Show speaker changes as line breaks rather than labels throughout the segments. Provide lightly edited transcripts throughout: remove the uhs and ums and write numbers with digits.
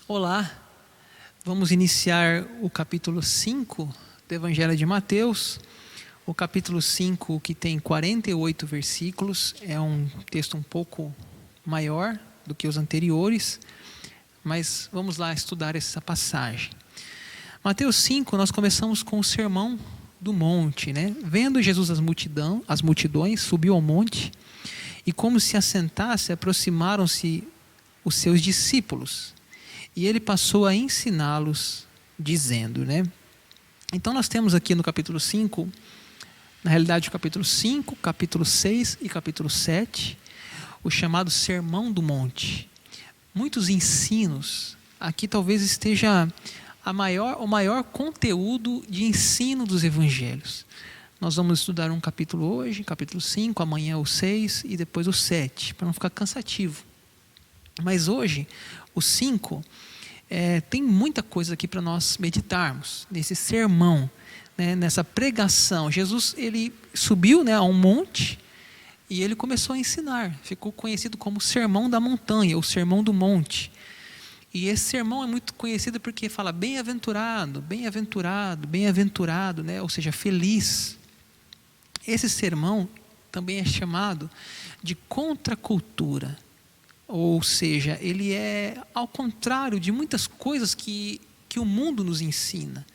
Olá, vamos iniciar o capítulo 5 do Evangelho de Mateus. O capítulo 5, que tem 48 versículos, é um texto um pouco maior do que os anteriores, mas vamos lá estudar essa passagem. Mateus 5, nós começamos com o Sermão do Monte, né? Vendo Jesus as multidões, subiu ao monte e, como se assentasse, aproximaram-se os seus discípulos. E ele passou a ensiná-los, dizendo, né? Então nós temos aqui no capítulo 5, na realidade o capítulo 5, capítulo 6 e capítulo 7, o chamado Sermão do Monte. Muitos ensinos, aqui talvez esteja o maior conteúdo de ensino dos evangelhos. Nós vamos estudar um capítulo hoje, capítulo 5, amanhã o 6 e depois o 7, para não ficar cansativo. Mas hoje, o 5, tem muita coisa aqui para nós meditarmos, nesse sermão, né, nessa pregação. Jesus, ele subiu, né, a um monte e ele começou a ensinar. Ficou conhecido como o Sermão da Montanha, o Sermão do Monte. E esse sermão é muito conhecido porque fala bem-aventurado, bem-aventurado, bem-aventurado, né, ou seja, feliz. Esse sermão também é chamado de contracultura. Ou seja, ele é ao contrário de muitas coisas que o mundo nos ensina.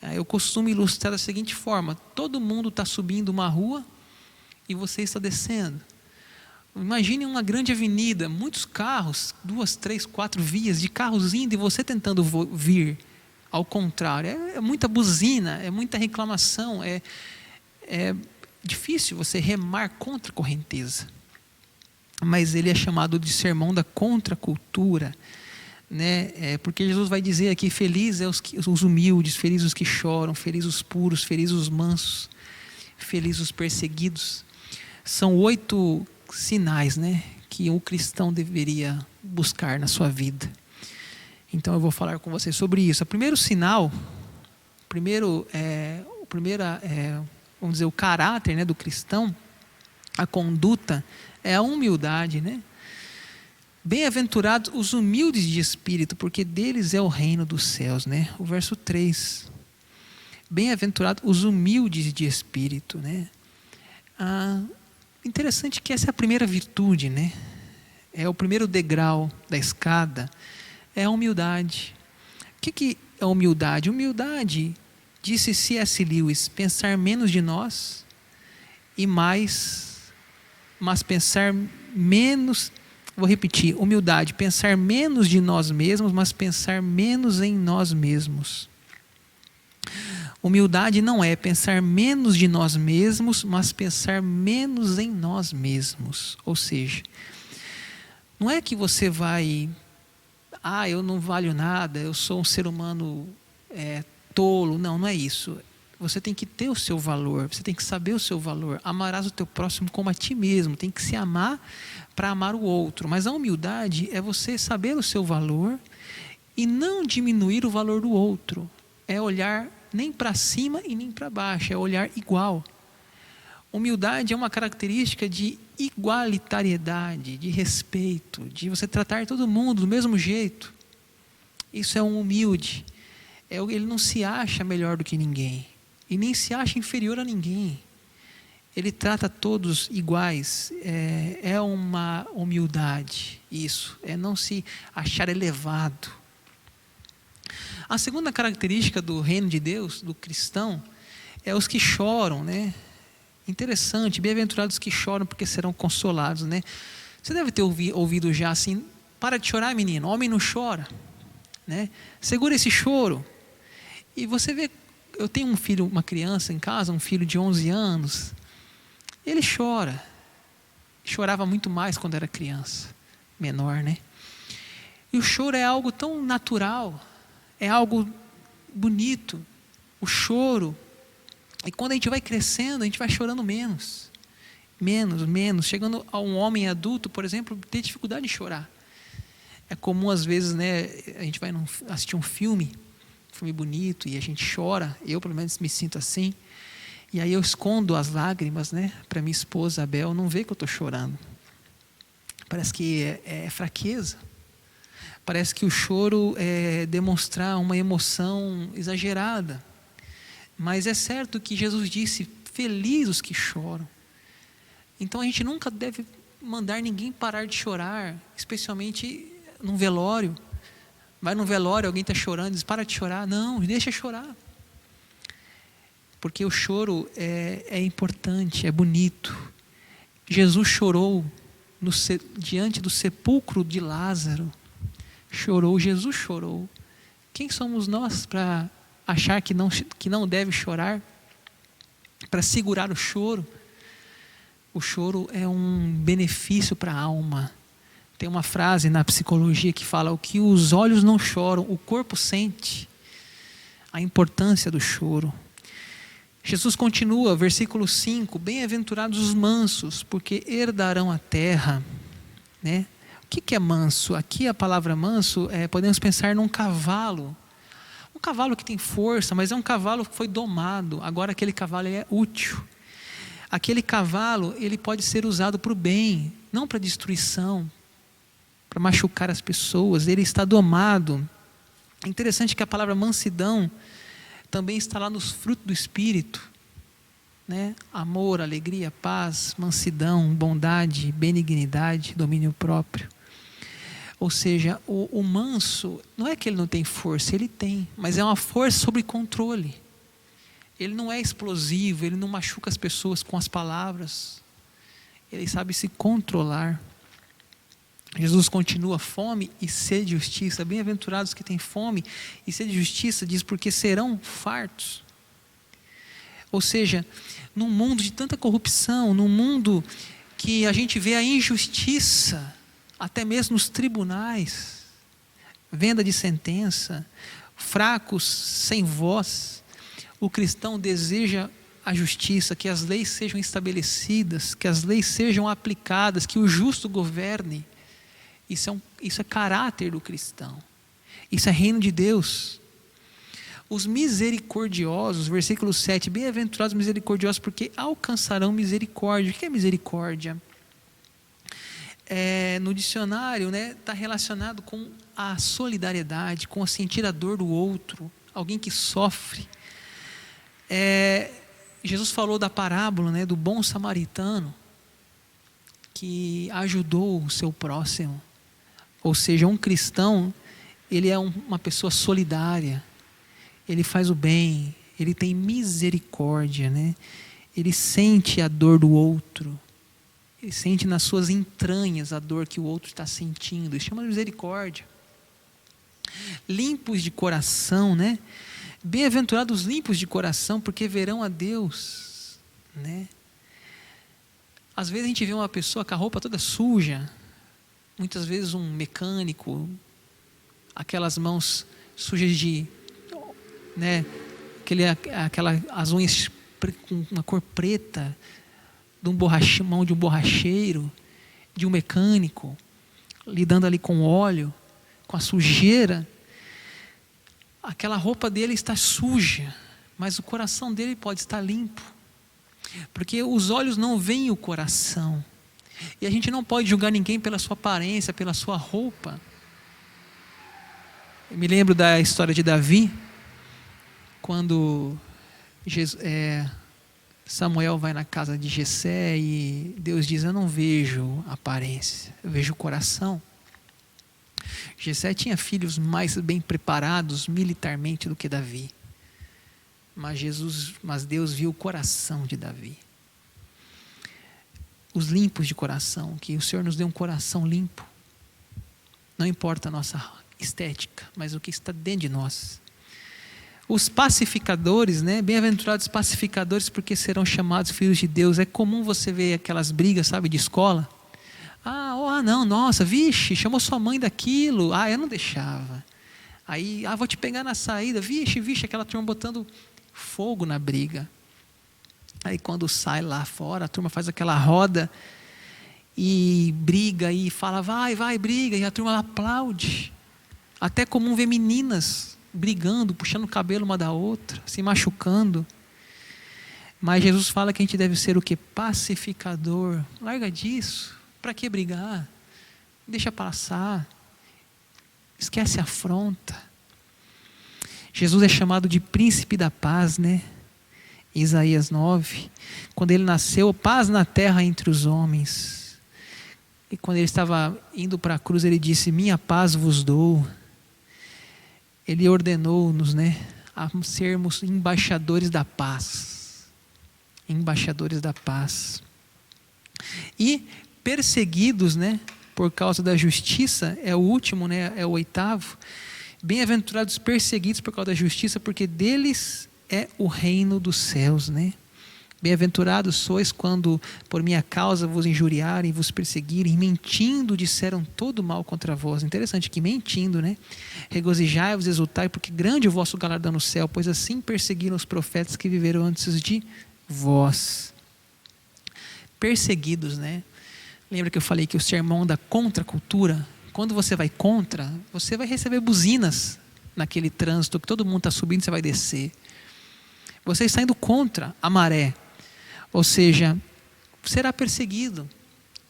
Eu costumo ilustrar da seguinte forma: todo mundo está subindo uma rua e você está descendo. Imagine uma grande avenida, muitos carros, 2, 3, 4 vias de carros indo e você tentando vir. Ao contrário, é muita buzina, é muita reclamação, é difícil você remar contra a correnteza. Mas ele é chamado de sermão da contracultura, né? Porque Jesus vai dizer aqui: felizes os humildes, felizes os que choram, felizes os puros, felizes os mansos, felizes os perseguidos. São 8 sinais, né, que um cristão deveria buscar na sua vida. Então eu vou falar com vocês sobre isso. O primeiro sinal, vamos dizer, o caráter, né, do cristão, a conduta, é a humildade, né? Bem-aventurados os humildes de espírito, porque deles é o reino dos céus, né? O verso 3. Bem-aventurados os humildes de espírito, né? Interessante que essa é a primeira virtude, né? É o primeiro degrau da escada, é a humildade. O que é humildade? Humildade, disse C.S. Lewis, pensar menos de nós e mais... mas pensar menos, vou repetir, humildade, pensar menos de nós mesmos, mas pensar menos em nós mesmos. Humildade não é pensar menos de nós mesmos, mas pensar menos em nós mesmos. Ou seja, não é que você vai, eu não valho nada, eu sou um ser humano tolo. Não é isso. Você tem que ter o seu valor, você tem que saber o seu valor. Amarás o teu próximo como a ti mesmo. Tem que se amar para amar o outro. Mas a humildade é você saber o seu valor e não diminuir o valor do outro. É olhar nem para cima e nem para baixo, é olhar igual. Humildade é uma característica de igualitariedade, de respeito, de você tratar todo mundo do mesmo jeito. Isso é um humilde. Ele não se acha melhor do que ninguém. E nem se acha inferior a ninguém. Ele trata todos iguais. É uma humildade, isso. É não se achar elevado. A segunda característica do reino de Deus, do cristão, é os que choram, né? Interessante, bem-aventurados os que choram, porque serão consolados, né? Você deve ter ouvido já assim: para de chorar, menino, homem não chora, né? Segura esse choro. E você vê, eu tenho um filho, uma criança em casa, um filho de 11 anos. Ele chora. Chorava muito mais quando era criança, menor, né? E o choro é algo tão natural, é algo bonito. O choro. E quando a gente vai crescendo, a gente vai chorando menos. Menos. Chegando a um homem adulto, por exemplo, ter dificuldade de chorar. É comum às vezes, né? A gente vai assistir um filme bonito, e a gente chora. Eu pelo menos me sinto assim, e aí eu escondo as lágrimas, né, para minha esposa Abel não ver que eu estou chorando. Parece que é fraqueza. Parece que o choro é demonstrar uma emoção exagerada. Mas é certo que Jesus disse, felizes os que choram. Então a gente nunca deve mandar ninguém parar de chorar, especialmente num velório. Vai num velório, alguém está chorando, diz, para de chorar. Não, deixa chorar. Porque o choro é importante, é bonito. Jesus chorou diante do sepulcro de Lázaro. Chorou, Jesus chorou. Quem somos nós para achar que não deve chorar? Para segurar o choro? O choro é um benefício para a alma. Tem uma frase na psicologia que fala: o que os olhos não choram, o corpo sente. A importância do choro. Jesus continua, versículo 5: bem-aventurados os mansos, porque herdarão a terra. Né? O que é manso? Aqui a palavra manso, podemos pensar num cavalo. Um cavalo que tem força, mas é um cavalo que foi domado. Agora aquele cavalo é útil. Aquele cavalo, ele pode ser usado para o bem, não para destruição, para machucar as pessoas. Ele está domado. É interessante que a palavra mansidão também está lá nos frutos do Espírito, né? Amor, alegria, paz, mansidão, bondade, benignidade, domínio próprio. Ou seja, o manso, não é que ele não tem força, ele tem, mas é uma força sob controle. Ele não é explosivo, ele não machuca as pessoas com as palavras. Ele sabe se controlar. Jesus continua: fome e sede de justiça. Bem-aventurados que têm fome e sede de justiça, diz, porque serão fartos. Ou seja, num mundo de tanta corrupção, num mundo que a gente vê a injustiça, até mesmo nos tribunais, venda de sentença, fracos, sem voz, o cristão deseja a justiça, que as leis sejam estabelecidas, que as leis sejam aplicadas, que o justo governe. Isso é caráter do cristão. Isso é reino de Deus. Os misericordiosos, versículo 7, bem-aventurados misericordiosos, porque alcançarão misericórdia. O que é misericórdia? No dicionário, está relacionado com a solidariedade, com a sentir a dor do outro, alguém que sofre. Jesus falou da parábola, do bom samaritano, que ajudou o seu próximo. Ou seja, um cristão, ele é uma pessoa solidária, ele faz o bem, ele tem misericórdia, ele sente a dor do outro, ele sente nas suas entranhas a dor que o outro está sentindo, isso chama de misericórdia. Limpos de coração, bem-aventurados limpos de coração, porque verão a Deus. Às vezes a gente vê uma pessoa com a roupa toda suja, muitas vezes um mecânico, aquelas mãos sujas de, as unhas com uma cor preta, mão de um borracheiro, de um mecânico, lidando ali com óleo, com a sujeira. Aquela roupa dele está suja, mas o coração dele pode estar limpo, porque os olhos não veem o coração. E a gente não pode julgar ninguém pela sua aparência, pela sua roupa. Eu me lembro da história de Davi, quando Samuel vai na casa de Jessé e Deus diz: eu não vejo aparência, eu vejo o coração. Jessé tinha filhos mais bem preparados militarmente do que Davi, mas Deus viu o coração de Davi. Os limpos de coração, que o Senhor nos dê um coração limpo. Não importa a nossa estética, mas o que está dentro de nós. Os pacificadores, bem-aventurados pacificadores, porque serão chamados filhos de Deus. É comum você ver aquelas brigas, de escola. Não, nossa, vixe, chamou sua mãe daquilo. Eu não deixava. Aí, vou te pegar na saída. Vixe, aquela turma botando fogo na briga. Aí quando sai lá fora, a turma faz aquela roda e briga e fala: vai, briga. E a turma aplaude. Até é comum ver meninas brigando, puxando o cabelo uma da outra, se machucando. Mas Jesus fala que a gente deve ser o quê? Pacificador. Larga disso. Para que brigar? Deixa passar. Esquece a afronta. Jesus é chamado de príncipe da paz, né? Isaías 9. Quando ele nasceu, paz na terra entre os homens. E quando ele estava indo para a cruz, ele disse: minha paz vos dou. Ele ordenou-nos, né, a sermos embaixadores da paz. Embaixadores da paz. E perseguidos, né, por causa da justiça, é o último, né, é o 8º. Bem-aventurados perseguidos por causa da justiça, porque deles é o reino dos céus, né? Bem-aventurados sois quando por minha causa vos injuriarem, vos perseguirem, mentindo disseram todo mal contra vós. Interessante que mentindo, né? Regozijai-vos, exultai, porque grande é o vosso galardão no céu, pois assim perseguiram os profetas que viveram antes de vós. Perseguidos, né? Lembra que eu falei que o sermão da contracultura, quando você vai contra, você vai receber buzinas naquele trânsito que todo mundo está subindo, você vai descer. Você está indo contra a maré. Ou seja, será perseguido.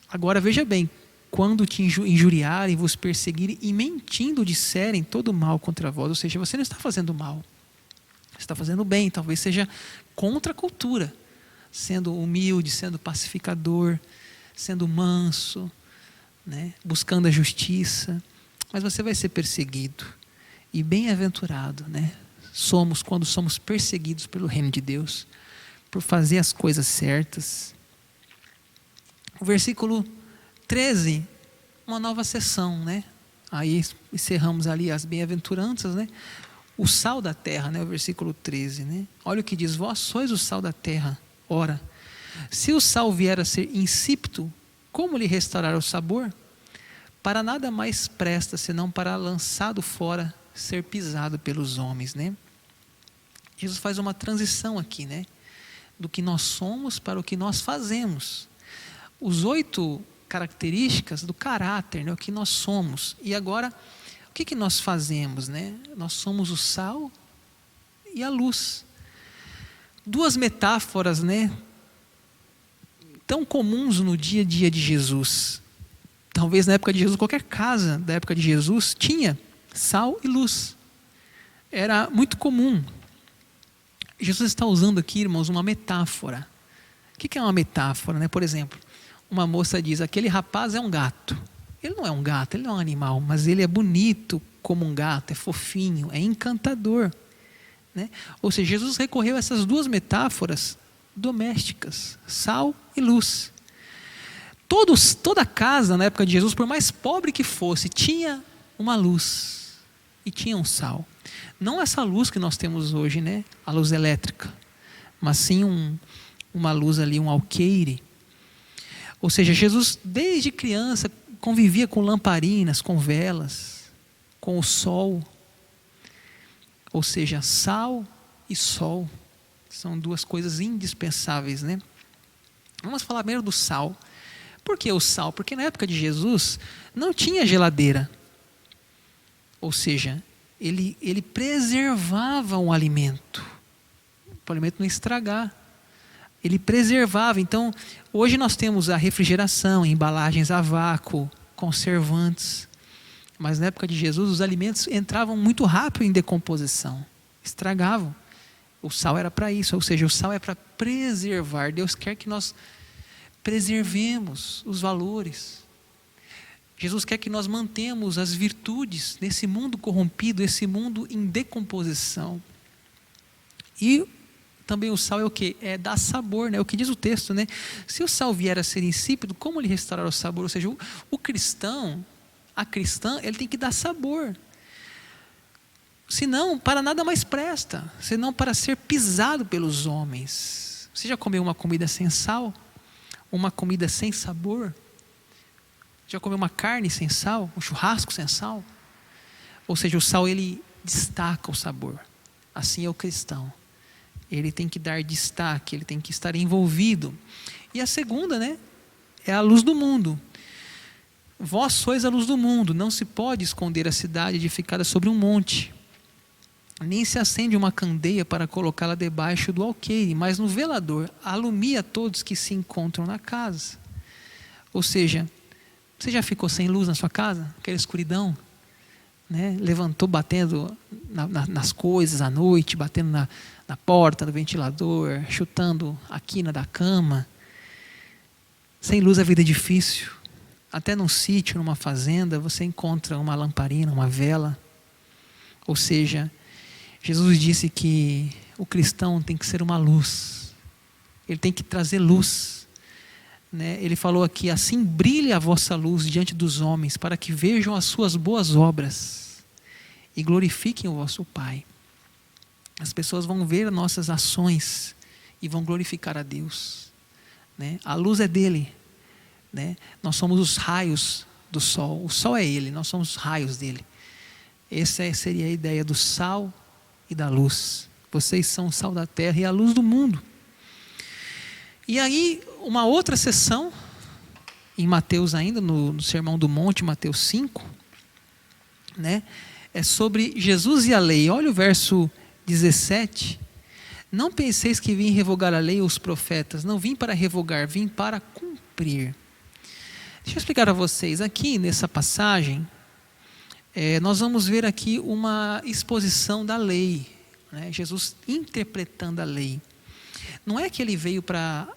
Agora veja bem, quando te injuriarem, vos perseguirem e mentindo disserem todo mal contra vós, ou seja, você não está fazendo mal, você está fazendo bem, talvez seja contra a cultura, sendo humilde, sendo pacificador, sendo manso, né? Buscando a justiça, mas você vai ser perseguido. E bem-aventurado, né? Somos quando somos perseguidos pelo reino de Deus, por fazer as coisas certas. O versículo 13, uma nova sessão, né? Aí encerramos ali as bem-aventuranças, né? O sal da terra, né? O versículo 13, né? Olha o que diz: vós sois o sal da terra. Ora, se o sal vier a ser insípido, como lhe restaurar o sabor? Para nada mais presta, senão para lançado fora, ser pisado pelos homens, né? Jesus faz uma transição aqui, né? Do que nós somos para o que nós fazemos. Os 8 características do caráter, né? O que nós somos. E agora, o que nós fazemos, né? Nós somos o sal e a luz. 2 metáforas, né? Tão comuns no dia a dia de Jesus. Talvez na época de Jesus, qualquer casa da época de Jesus tinha sal e luz. Era muito comum. Jesus está usando aqui, irmãos, uma metáfora. O que é uma metáfora, né? Por exemplo, uma moça diz: aquele rapaz é um gato. Ele não é um gato, ele não é um animal, mas ele é bonito como um gato, é fofinho, é encantador, né? Ou seja, Jesus recorreu a essas 2 metáforas domésticas, sal e luz. Toda casa na época de Jesus, por mais pobre que fosse, tinha uma luz e tinha um sal. Não essa luz que nós temos hoje, né? A luz elétrica, mas sim uma luz ali, um alqueire. Ou seja, Jesus desde criança convivia com lamparinas, com velas, com o sol. Ou seja, sal e sol são 2 coisas indispensáveis, né? Vamos falar primeiro do sal. Por que o sal? Porque na época de Jesus não tinha geladeira. Ou seja, ele preservava um alimento, para o alimento não estragar. Ele preservava. Então, hoje nós temos a refrigeração, embalagens a vácuo, conservantes. Mas na época de Jesus, os alimentos entravam muito rápido em decomposição, estragavam. O sal era para isso, ou seja, o sal é para preservar. Deus quer que nós preservemos os valores. Jesus quer que nós mantemos as virtudes nesse mundo corrompido, esse mundo em decomposição. E também o sal é o quê? É dar sabor, né? O que diz o texto, né? Se o sal vier a ser insípido, como lhe restaurar o sabor? Ou seja, o cristão, a cristã, ele tem que dar sabor. Senão, para nada mais presta. Senão para ser pisado pelos homens. Você já comeu uma comida sem sal? Uma comida sem sabor? Já comeu uma carne sem sal? Um churrasco sem sal? Ou seja, o sal ele destaca o sabor. Assim é o cristão. Ele tem que dar destaque, ele tem que estar envolvido. E a segunda, né? É a luz do mundo. Vós sois a luz do mundo. Não se pode esconder a cidade edificada sobre um monte. Nem se acende uma candeia para colocá-la debaixo do alqueire, mas no velador alumia todos que se encontram na casa. Ou seja, você já ficou sem luz na sua casa? Aquela escuridão? né? Levantou batendo nas coisas à noite, batendo na porta do ventilador, chutando a quina da cama. Sem luz a vida é difícil. Até num sítio, numa fazenda, você encontra uma lamparina, uma vela. Ou seja, Jesus disse que o cristão tem que ser uma luz. Ele tem que trazer luz, né? Ele falou aqui: assim brilhe a vossa luz diante dos homens, para que vejam as suas boas obras e glorifiquem o vosso Pai. As pessoas vão ver nossas ações e vão glorificar a Deus, né? A luz é dele, né? Nós somos os raios do sol. O sol é ele, nós somos os raios dele. Essa seria a ideia do sal e da luz. Vocês são o sal da terra e a luz do mundo. E aí, uma outra sessão, em Mateus ainda, no Sermão do Monte, Mateus 5, né? É sobre Jesus e a lei. Olha o verso 17. Não penseis que vim revogar a lei ou os profetas. Não vim para revogar, vim para cumprir. Deixa eu explicar a vocês. Aqui nessa passagem, nós vamos ver aqui uma exposição da lei, né? Jesus interpretando a lei. Não é que ele veio para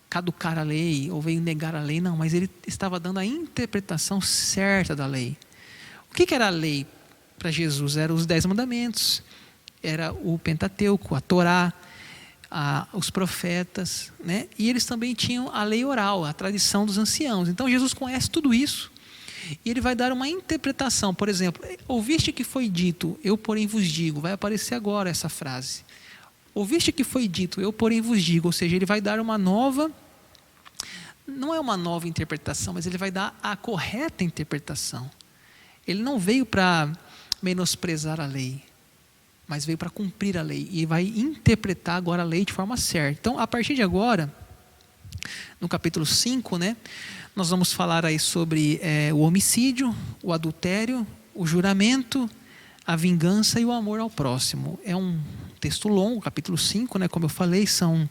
caducar a lei ou veio negar a lei, não, mas ele estava dando a interpretação certa da lei. O que era a lei para Jesus? Eram os 10 mandamentos, era o Pentateuco, a Torá, os profetas, né? E eles também tinham a lei oral, a tradição dos anciãos. Então Jesus conhece tudo isso e ele vai dar uma interpretação. Por exemplo, ouviste que foi dito, eu porém vos digo. Vai aparecer agora essa frase. Ouviste que foi dito, eu porém vos digo. Ou seja, ele vai dar uma nova, não é uma nova interpretação, mas ele vai dar a correta interpretação. Ele não veio para menosprezar a lei, mas veio para cumprir a lei. E vai interpretar agora a lei de forma certa. Então, a partir de agora, no capítulo 5, né, nós vamos falar aí sobre o homicídio, o adultério, o juramento, a vingança e o amor ao próximo. É um texto longo, capítulo 5, né, como eu falei, são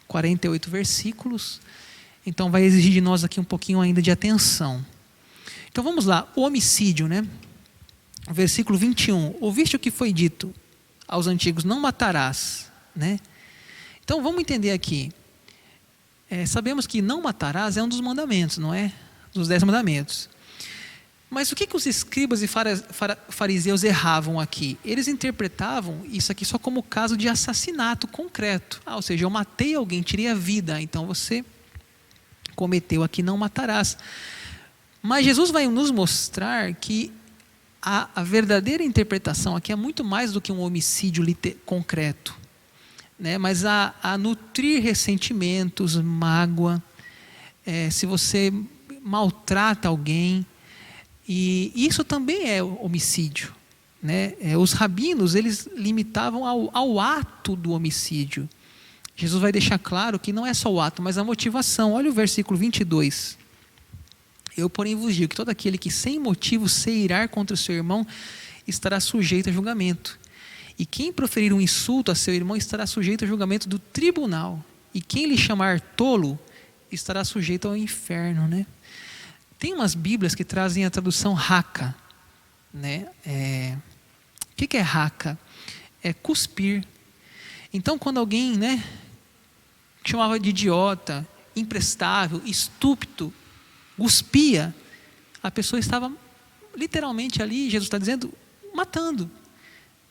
48 versículos. Então vai exigir de nós aqui um pouquinho ainda de atenção. Então vamos lá, o homicídio, né? Versículo 21. Ouviste o que foi dito aos antigos, não matarás, né? Então vamos entender aqui. Sabemos que não matarás é um dos mandamentos, não é? Dos 10 mandamentos. Mas o que os escribas e fariseus erravam aqui? Eles interpretavam isso aqui só como caso de assassinato concreto. Ou seja, eu matei alguém, tirei a vida, então você cometeu aqui, não matarás. Mas Jesus vai nos mostrar que a verdadeira interpretação aqui é muito mais do que um homicídio concreto, né? Mas a nutrir ressentimentos, mágoa, se você maltrata alguém, e isso também é homicídio, né? Os rabinos, eles limitavam ao ato do homicídio. Jesus vai deixar claro que não é só o ato, mas a motivação. Olha o versículo 22. Eu, porém, vos digo que todo aquele que sem motivo se irar contra o seu irmão estará sujeito a julgamento. E quem proferir um insulto a seu irmão estará sujeito a julgamento do tribunal. E quem lhe chamar tolo estará sujeito ao inferno, né? Tem umas Bíblias que trazem a tradução raca, né? O que é raca? É cuspir. Então, quando alguém, né, chamava de idiota, imprestável, estúpido, cuspia, a pessoa estava literalmente ali, Jesus está dizendo, matando,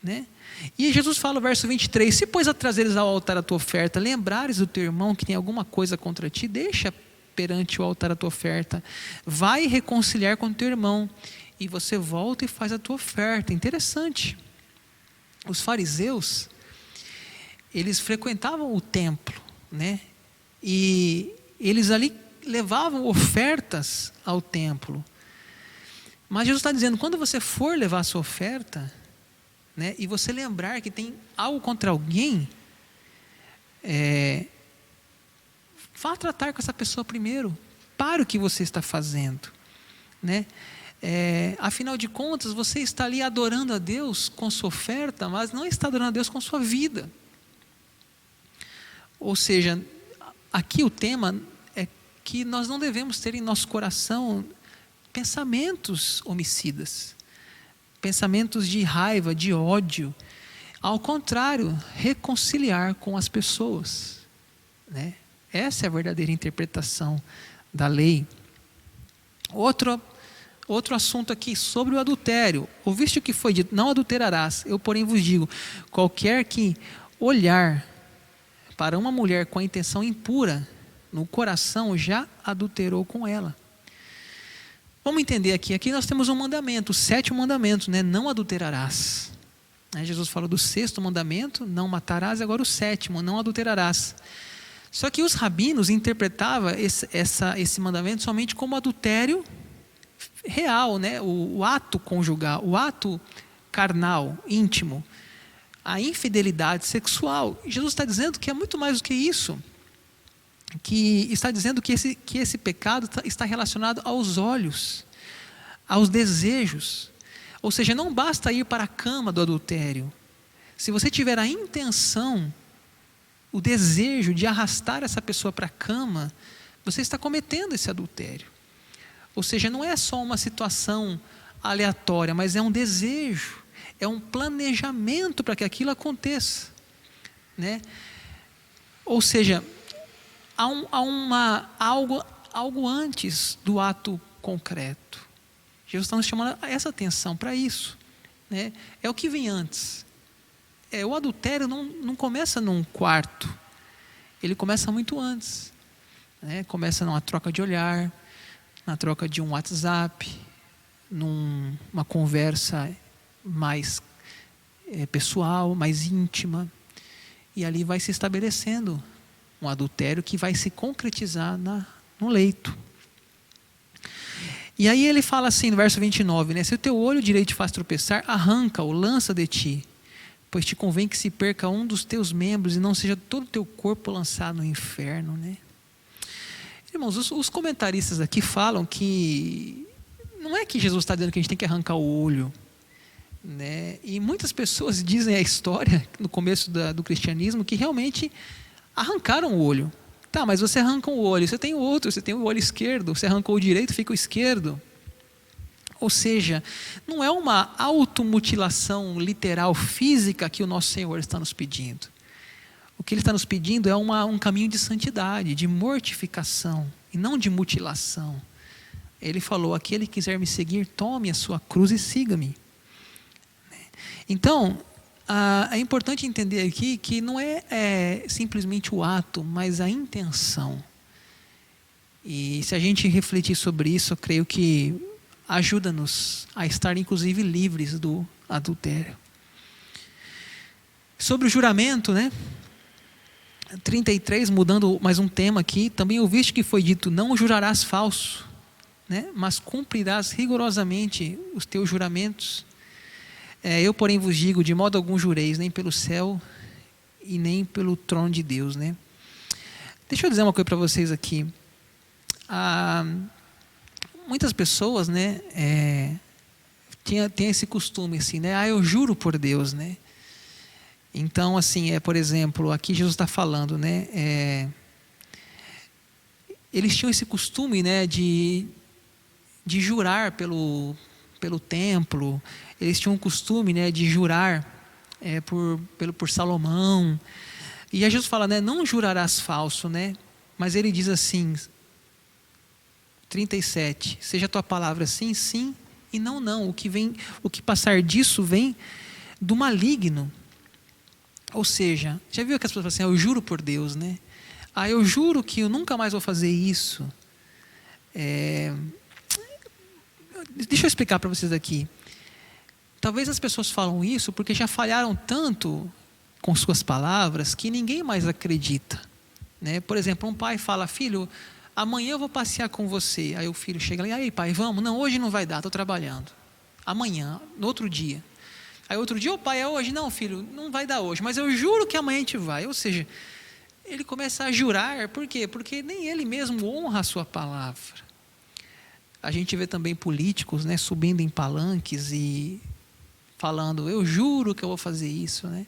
né? E Jesus fala no verso 23, se pois a trazeres ao altar a tua oferta, lembrares do teu irmão que tem alguma coisa contra ti, deixa perante o altar a tua oferta, vai reconciliar com o teu irmão, e você volta e faz a tua oferta. Interessante, os fariseus, eles frequentavam o templo, né? E eles ali levavam ofertas ao templo. Mas Jesus está dizendo, quando você for levar a sua oferta, né, e você lembrar que tem algo contra alguém, vá tratar com essa pessoa primeiro. Pare o que você está fazendo, né? Afinal de contas, você está ali adorando a Deus com sua oferta, mas não está adorando a Deus com sua vida. Ou seja, aqui o tema é que nós não devemos ter em nosso coração pensamentos homicidas. pensamentos de raiva, de ódio. Ao contrário, reconciliar com as pessoas, né? Essa é a verdadeira interpretação da lei. Outro assunto aqui sobre o adultério. Ouviste o que foi dito: não adulterarás. Eu, porém, vos digo: qualquer que olhar para uma mulher com a intenção impura no coração, já adulterou com ela. Vamos entender aqui. Aqui nós temos um mandamento, o 7º mandamento, né? Não adulterarás. Jesus falou do 6º mandamento, não matarás, e agora o 7º, não adulterarás. Só que os rabinos interpretavam esse mandamento somente como adultério real, né? O ato conjugal, o ato carnal, íntimo, a infidelidade sexual. E Jesus está dizendo que é muito mais do que isso, que está dizendo que esse pecado está relacionado aos olhos, aos desejos. Ou seja, não basta ir para a cama do adultério. Se você tiver a intenção, o desejo de arrastar essa pessoa para a cama, você está cometendo esse adultério. Ou seja, não é só uma situação aleatória, mas é um desejo, é um planejamento para que aquilo aconteça, né? Ou seja, há algo antes do ato concreto. Jesus está nos chamando essa atenção para isso, né? É o que vem antes. O adultério não começa num quarto, ele começa muito antes, né? Começa numa troca de olhar, na troca de um WhatsApp, numa conversa mais pessoal, mais íntima, e ali vai se estabelecendo um adultério que vai se concretizar no leito. E aí ele fala assim no verso 29, né? Se o teu olho direito te faz tropeçar, arranca-o, lança de ti, pois te convém que se perca um dos teus membros e não seja todo o teu corpo lançado no inferno, né? Irmãos, os comentaristas aqui falam que não é que Jesus está dizendo que a gente tem que arrancar o olho, né? E muitas pessoas dizem a história no começo do cristianismo que realmente arrancaram o olho. Tá, mas você arranca um olho, você tem o outro, você tem o olho esquerdo, você arrancou o direito, fica o esquerdo. Ou seja, não é uma automutilação literal, física que o nosso Senhor está nos pedindo. O que Ele está nos pedindo é um caminho de santidade, de mortificação, e não de mutilação. Ele falou: aquele que quiser me seguir, tome a sua cruz e siga-me. Então, é importante entender aqui que não é simplesmente o ato, mas a intenção. E se a gente refletir sobre isso, eu creio que ajuda-nos a estar inclusive livres do adultério. Sobre o juramento, né? 33, mudando mais um tema aqui, também ouviste que foi dito: não jurarás falso, né? Mas cumprirás rigorosamente os teus juramentos. Eu, porém, vos digo: de modo algum jureis, nem pelo céu e nem pelo trono de Deus, né? Deixa eu dizer uma coisa para vocês aqui. Muitas pessoas, né, tem esse costume assim, né? Eu juro por Deus, né? Então, assim, por exemplo, aqui Jesus está falando, né? Eles tinham esse costume, né, de jurar pelo templo. Eles tinham um costume, né, de jurar por Salomão. E aí Jesus fala, né, não jurarás falso, né? Mas ele diz assim, 37, seja a tua palavra sim, sim, e não, não. O que passar disso vem do maligno. Ou seja, já viu que as pessoas falam assim: eu juro por Deus, né? Eu juro que eu nunca mais vou fazer isso. Deixa eu explicar para vocês aqui. Talvez as pessoas falam isso porque já falharam tanto com suas palavras que ninguém mais acredita, né? Por exemplo, um pai fala: filho, amanhã eu vou passear com você. Aí o filho chega lá: e aí, pai, vamos? Não, hoje não vai dar, estou trabalhando. Amanhã, no outro dia. Aí outro dia: o pai, é hoje? Não, filho, não vai dar hoje, mas eu juro que amanhã a gente vai. Ou seja, ele começa a jurar. Por quê? Porque nem ele mesmo honra a sua palavra. A gente vê também políticos, né, subindo em palanques e falando: eu juro que eu vou fazer isso, né?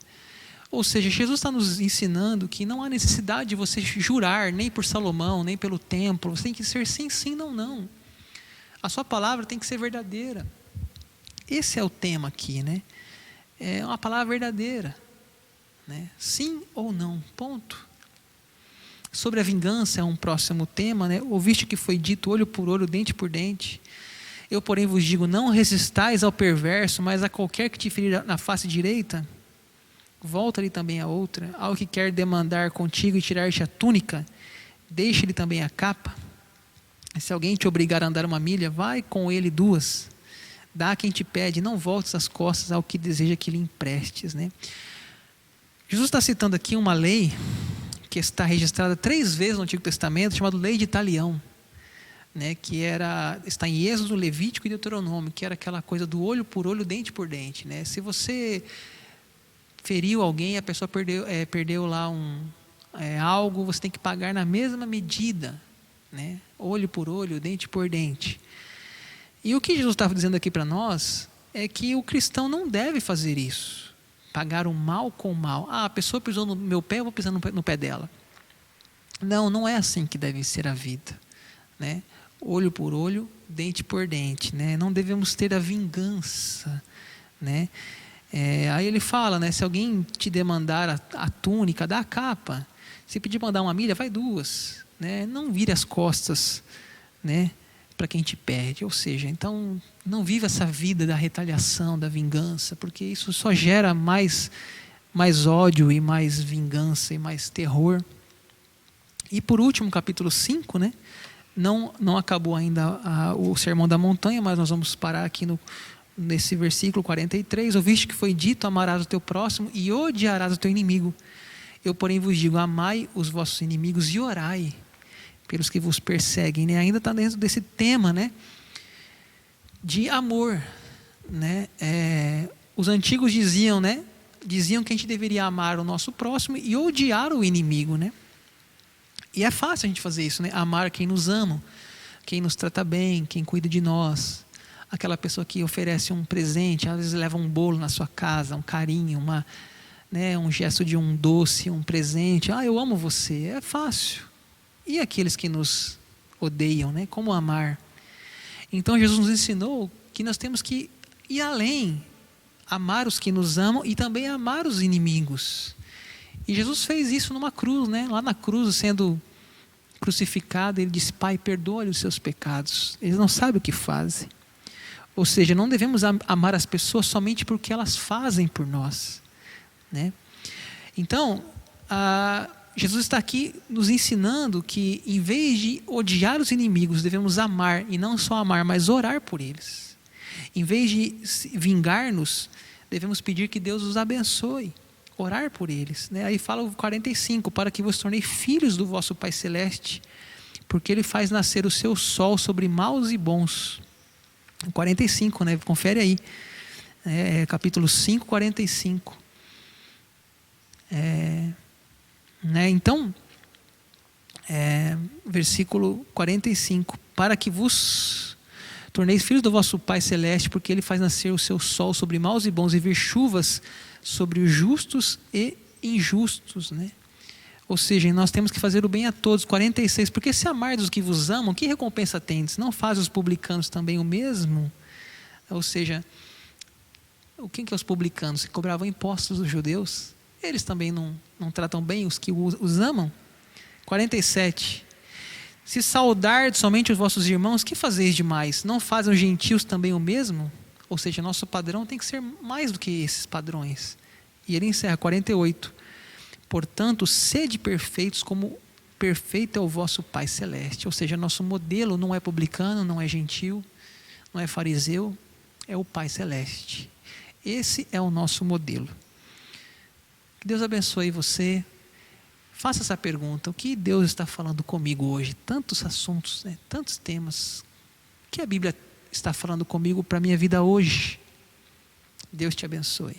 Ou seja, Jesus está nos ensinando que não há necessidade de você jurar nem por Salomão, nem pelo templo. Você tem que ser sim, sim, não, não. A sua palavra tem que ser verdadeira. Esse é o tema aqui, né? É uma palavra verdadeira, né? Sim ou não, ponto. Sobre a vingança é um próximo tema, né? Ouviste que foi dito olho por olho, dente por dente. Eu, porém, vos digo, não resistais ao perverso, mas a qualquer que te ferir na face direita, volta-lhe também a outra. Ao que quer demandar contigo e tirar-te a túnica, deixe-lhe também a capa. E se alguém te obrigar a andar 1 milha, vai com ele 2. Dá a quem te pede, não voltes as costas ao que deseja que lhe emprestes, né? Jesus está citando aqui uma lei que está registrada 3 vezes no Antigo Testamento, chamada Lei de Talião, né? Que está em Êxodo, Levítico e Deuteronômio, que era aquela coisa do olho por olho, dente por dente, né? Se você feriu alguém, a pessoa perdeu lá algo, você tem que pagar na mesma medida, né? Olho por olho, dente por dente. E o que Jesus estava dizendo aqui para nós é que o cristão não deve fazer isso, pagar o mal com o mal. A pessoa pisou no meu pé, eu vou pisar no pé dela. Não é assim que deve ser a vida, né? Olho por olho, dente por dente, né? Não devemos ter a vingança, né? Aí ele fala, né? Se alguém te demandar a túnica, dá a capa. Se pedir mandar 1 milha, vai 2, né? Não vire as costas, né, para quem te pede. Ou seja, então não viva essa vida da retaliação, da vingança, porque isso só gera mais ódio e mais vingança e mais terror. E por último, capítulo 5, né? Não acabou ainda o Sermão da Montanha, mas nós vamos parar aqui nesse versículo 43. Ouviste que foi dito, amarás o teu próximo e odiarás o teu inimigo. Eu, porém, vos digo, amai os vossos inimigos e orai pelos que vos perseguem, né? Ainda está dentro desse tema, né, de amor, né? Os antigos diziam que a gente deveria amar o nosso próximo e odiar o inimigo, né? E é fácil a gente fazer isso, né? Amar quem nos ama, quem nos trata bem, quem cuida de nós, aquela pessoa que oferece um presente, às vezes leva um bolo na sua casa, um carinho, um gesto de um doce, um presente. Eu amo você, é fácil. E aqueles que nos odeiam, né? Como amar? Então Jesus nos ensinou que nós temos que ir além, amar os que nos amam e também amar os inimigos. E Jesus fez isso numa cruz, né? Lá na cruz, sendo crucificado, ele disse: Pai, perdoa-lhe os seus pecados. Eles não sabem o que fazem. Ou seja, não devemos amar as pessoas somente porque elas fazem por nós, né? Então, Jesus está aqui nos ensinando que, em vez de odiar os inimigos, devemos amar, e não só amar, mas orar por eles. Em vez de vingar-nos, devemos pedir que Deus os abençoe, orar por eles, né? Aí fala o 45, para que vos tornei filhos do vosso Pai Celeste, porque Ele faz nascer o seu sol sobre maus e bons. 45, né? Confere aí, capítulo 5, 45. Então, versículo 45, para que vos torneis filhos do vosso Pai Celeste, porque Ele faz nascer o seu sol sobre maus e bons e vir chuvas sobre os justos e injustos, né? Ou seja, nós temos que fazer o bem a todos. 46, porque se amardes os que vos amam, que recompensa tendes? Não fazem os publicanos também o mesmo? Ou seja, quem que é os publicanos? Que cobravam impostos dos judeus? Eles também não tratam bem os que os amam? 47, se saudardes somente os vossos irmãos, que fazeis demais? Não fazem os gentios também o mesmo? Ou seja, nosso padrão tem que ser mais do que esses padrões. E ele encerra, 48, portanto, sede perfeitos como perfeito é o vosso Pai Celeste. Ou seja, nosso modelo não é publicano, não é gentil, não é fariseu, é o Pai Celeste. Esse é o nosso modelo. Que Deus abençoe você. Faça essa pergunta: o que Deus está falando comigo hoje? Tantos assuntos, né? Tantos temas. O que a Bíblia está falando comigo para a minha vida hoje? Deus te abençoe.